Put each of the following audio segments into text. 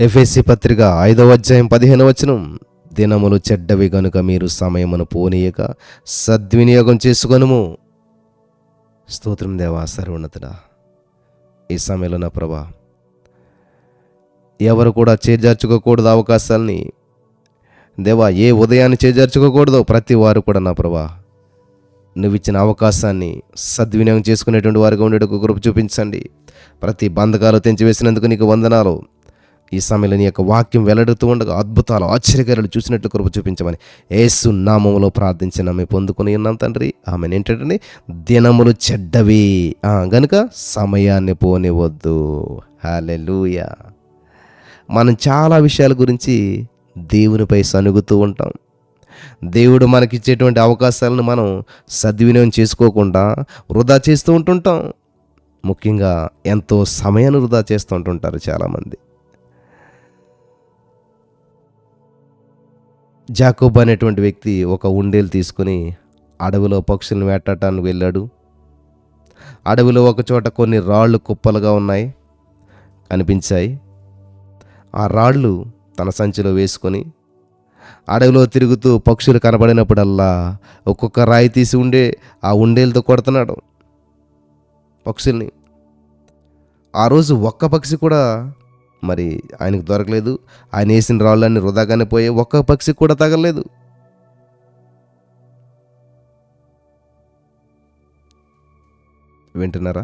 ఎఫెసీ పత్రిక 5వ అధ్యాయం 15వ వచనం, దినములు చెడ్డవి గనుక మీరు సమయమును పోనీయక సద్వినియోగం చేసుకొనుము. స్తోత్రం దేవా, సర్వోన్నతుడా. ఈ సమయంలో నా ప్రభా, ఎవరు కూడా చేజార్చుకోకూడదు అవకాశాలని దేవా, ఏ ఉదయాన్ని చేజార్చుకోకూడదో ప్రతి వారు కూడా నా ప్రభా నువ్వు ఇచ్చిన అవకాశాన్ని సద్వినియోగం చేసుకునేటువంటి వారిగా ఉండేటకు కృప చూపించండి. ప్రతి బంధకాలు తెంచివేసినందుకు నీకు వందనాలు. ఈ సమయంలో నీ యొక్క వాక్యం వెల్లడుతూ ఉండగా అద్భుతాలు ఆశ్చర్యకార్యాలు చూసినట్లు కృప చూపించమని యేసు నామములో ప్రార్థించి నమ్మి పొందుకొని ఉన్నాం తండ్రి. ఆమె ఏంటంటే దినములు చెడ్డవి గనుక సమయాన్ని పోనివద్దు. హల్లెలూయా. మనం చాలా విషయాల గురించి దేవునిపై సనుగుతూ ఉంటాం. దేవుడు మనకిచ్చేటువంటి అవకాశాలను మనం సద్వినియోగం చేసుకోకుండా వృధా చేస్తూ ఉంటుంటాం. ముఖ్యంగా ఎంతో సమయాన్ని వృధా చేస్తూ ఉంటుంటారు చాలామంది. జాకోబు అనేటువంటి వ్యక్తి ఒక ఉండేలు తీసుకుని అడవిలో పక్షులను వేటాడటానికి వెళ్ళాడు. అడవిలో ఒక చోట కొన్ని రాళ్ళు కుప్పలుగా ఉన్నాయి కనిపించాయి. ఆ రాళ్ళు తన సంచిలో వేసుకొని అడవిలో తిరుగుతూ పక్షులు కనబడినప్పుడల్లా ఒక్కొక్క రాయి తీసి ఆ ఉండేలతో కొడుతున్నాడు పక్షుల్ని. ఆ రోజు ఒక్క పక్షి కూడా మరి ఆయనకు దొరకలేదు. ఆయన వేసిన రాళ్ళన్నీ వృధాగానే పోయాయి. ఒక్క పక్షి కూడా తగలలేదు. వింటున్నారా?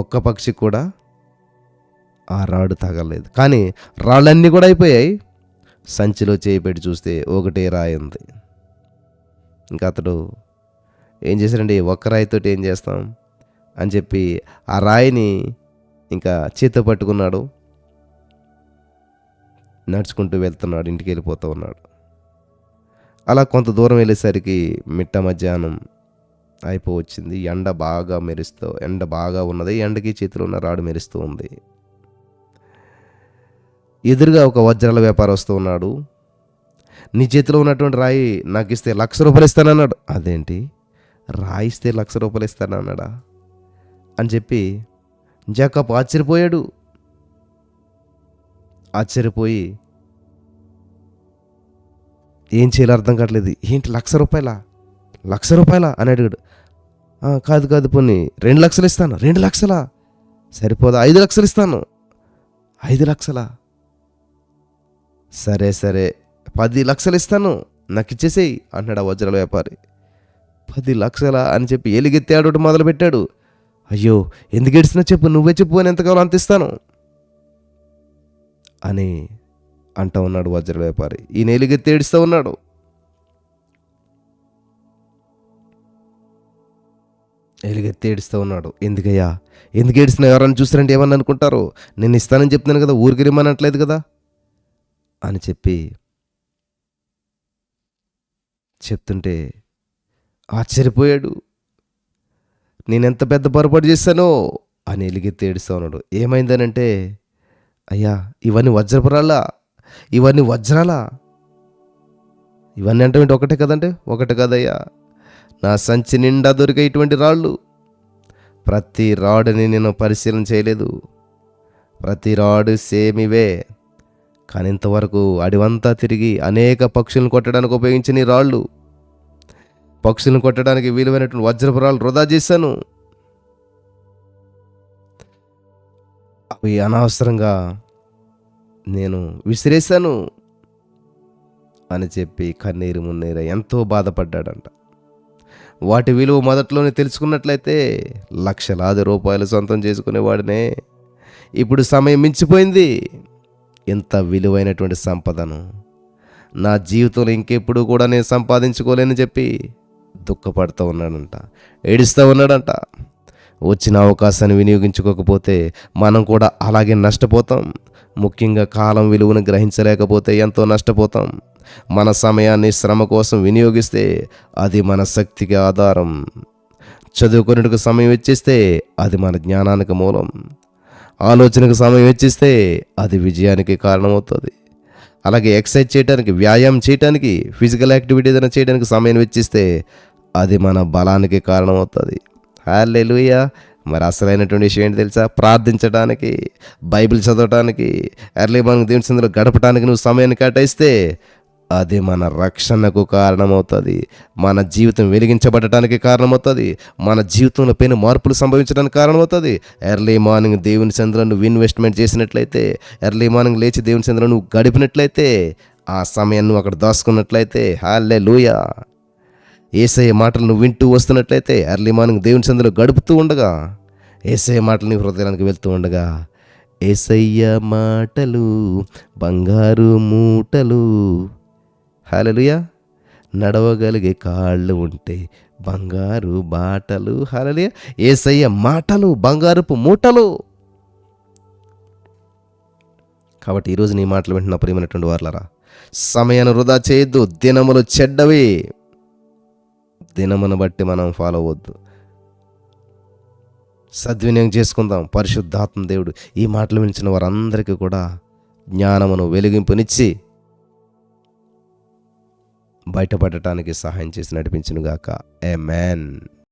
ఒక్క పక్షి కూడా ఆ రాడు తగలలేదు. కానీ రాళ్ళన్నీ కూడా అయిపోయాయి. సంచిలో చేయి పెట్టి చూస్తే ఒకటే రాయి ఉంది. ఇంకా అతడు ఏం చేశాడండి, ఒక్క రాయితోటి ఏం చేస్తాం అని చెప్పి ఆ రాయిని ఇంకా చేత్తో పట్టుకున్నాడు. నడుచుకుంటూ వెళ్తున్నాడు, ఇంటికి వెళ్ళిపోతూ ఉన్నాడు. అలా కొంత దూరం వెళ్ళేసరికి మిట్ట మధ్యాహ్నం అయిపోవచ్చింది. ఎండ బాగా ఉన్నది. ఎండకి చేతిలో ఉన్న రాడు మెరుస్తూ ఉంది. ఎదురుగా ఒక వజ్రాల వ్యాపారం వస్తూ ఉన్నాడు. నీ చేతిలో ఉన్నటువంటి రాయి నాకు ఇస్తే 1,00,000 రూపాయలు ఇస్తానన్నాడు. అదేంటి, రాయి ఇస్తే 1,00,000 రూపాయలు ఇస్తానన్నాడా అని చెప్పి జాకోబు ఆశ్చర్యపోయాడు. ఆశ్చర్యపోయి ఏం చేయాలో అర్థం కావట్లేదు. ఏంటి 1,00,000 రూపాయలా, 1,00,000 రూపాయలా అని అడిగాడు. కాదు పోనీ 2,00,000 ఇస్తాను. 2,00,000 సరిపోదా? 5,00,000 ఇస్తాను. 5,00,000 సరే 10,00,000 ఇస్తాను, నాకు ఇచ్చేసేయి అన్నాడు ఆ వజ్రాల వ్యాపారి. 10,00,000 అని చెప్పి ఎలుగెత్తాడు, మొదలుపెట్టాడు. అయ్యో, ఎందుకు ఏడుస్తున్నా చెప్పు, నువ్వే చెప్పు, అని ఎంత కావాలో అంత ఇస్తాను అని అంటూ ఉన్నాడు వజ్రాల వ్యాపారి. ఈయన ఎలుగెత్తి ఏడుస్తూ ఉన్నాడు. ఎందుకయ్యా, ఎందుకు ఏడుస్తున్నావు? ఎవరన్నా చూస్తారంటే ఏమన్నా అనుకుంటారు? నేను ఇస్తానని చెప్తున్నాను కదా, ఊరికి రమ్మనట్లేదు కదా అని చెప్పి చెప్తుంటే ఆశ్చర్యపోయాడు. నేనెంత పెద్ద పొరపాటు చేశానో అని ఎలుగెత్తి ఏడుస్తూ ఉన్నాడు. ఏమైందనంటే, అయ్యా ఇవన్నీ వజ్రపురాలా, ఇవన్నీ వజ్రాలా, ఇవన్నీ అంటే ఒకటే కదంటే, ఒకటి కదయ్యా, నా సంచి నిండా దొరికే ఇటువంటి రాళ్ళు. ప్రతి రాడుని నేను పరిశీలన చేయలేదు, ప్రతి రాడు సేమ్ ఇవే. కానీ ఇంతవరకు అడివంతా తిరిగి అనేక పక్షులను కొట్టడానికి ఉపయోగించిన ఈ రాళ్ళు, పక్షులను కొట్టడానికి విలువైనటువంటి వజ్రపు రాళ్ళు వృధా చేశాను. అవి అనవసరంగా నేను విసిరేశాను అని చెప్పి కన్నీరు మున్నీరు ఎంతో బాధపడ్డాడంట. వాటి విలువ మొదట్లోనే తెలుసుకున్నట్లయితే లక్షలాది రూపాయలు సొంతం చేసుకునేవాడినే. ఇప్పుడు సమయం మించిపోయింది. ఎంత విలువైనటువంటి సంపదను నా జీవితంలో ఇంకెప్పుడు కూడా నేను సంపాదించుకోలేని చెప్పి దుఃఖపడుతూ ఉన్నాడంట, ఏడుస్తూ ఉన్నాడంట. వచ్చిన అవకాశాన్ని వినియోగించుకోకపోతే మనం కూడా అలాగే నష్టపోతాం. ముఖ్యంగా కాలం విలువను గ్రహించలేకపోతే ఎంతో నష్టపోతాం. మన సమయాన్ని శ్రమ కోసం వినియోగిస్తే అది మన శక్తికి ఆధారం. చదువుకునేందుకు సమయం ఇచ్చేస్తే అది మన జ్ఞానానికి మూలం. ఆలోచనకు సమయం ఇచ్చిస్తే అది విజయానికి కారణమవుతుంది. అలాగే ఎక్సర్సైజ్ చేయడానికి, వ్యాయామం చేయడానికి, ఫిజికల్ యాక్టివిటీ ఏదైనా చేయడానికి సమయం వెచ్చిస్తే అది మన బలానికి కారణమవుతుంది. హల్లెలూయా. మరి అసలైనటువంటి విషయం ఏంటి తెలుసా? ప్రార్థించడానికి, బైబిల్ చదవటానికి, ఎర్లీ మార్నింగ్ దేవుని సన్నిధిలో గడపటానికి నువ్వు సమయాన్ని కేటాయిస్తే అది మన రక్షణకు కారణమవుతుంది, మన జీవితం వెలిగించబడటానికి కారణమవుతుంది, మన జీవితంలో పైన మార్పులు సంభవించడానికి కారణమవుతుంది. ఎర్లీ మార్నింగ్ దేవుని సన్నిధిలో నువ్వు ఇన్వెస్ట్మెంట్ చేసినట్లయితే, ఎర్లీ మార్నింగ్ లేచి దేవుని సన్నిధిలో నువ్వు గడిపినట్లయితే, ఆ సమయాన్ని నువ్వు అక్కడ దాచుకున్నట్లయితే, హల్లెలూయా, యేసయ్య మాటలు నువ్వు వింటూ వస్తున్నట్లయితే, ఎర్లీ మార్నింగ్ దేవుని సన్నిధిలో గడుపుతూ ఉండగా యేసయ్య మాటలు నీ హృదయానికి వెళ్తూ ఉండగా, యేసయ్య మాటలు బంగారు మూటలు, హల్లెలూయా, నడవగలిగే కాళ్ళు ఉంటే బంగారు బాటలు, హల్లెలూయా, యేసయ్య మాటలు బంగారపు మూటలు. కాబట్టి ఈరోజు నీ మాటలు వింటున్న ప్రియమైనటువంటి వారలారా, సమయాన్ని వృధా చేయొద్దు. దినములు చెడ్డవి, దినమును బట్టి మనం ఫాలో అవ్వద్దు. సద్వినియోగం చేసుకుందాం. పరిశుద్ధాత్మ దేవుడు ఈ మాటలు వినిచిన వారందరికీ కూడా జ్ఞానమును వెలిగింపునిచ్చి బయటపడటానికి సహాయం చేసి నడిపించునుగాక. ఆమేన్.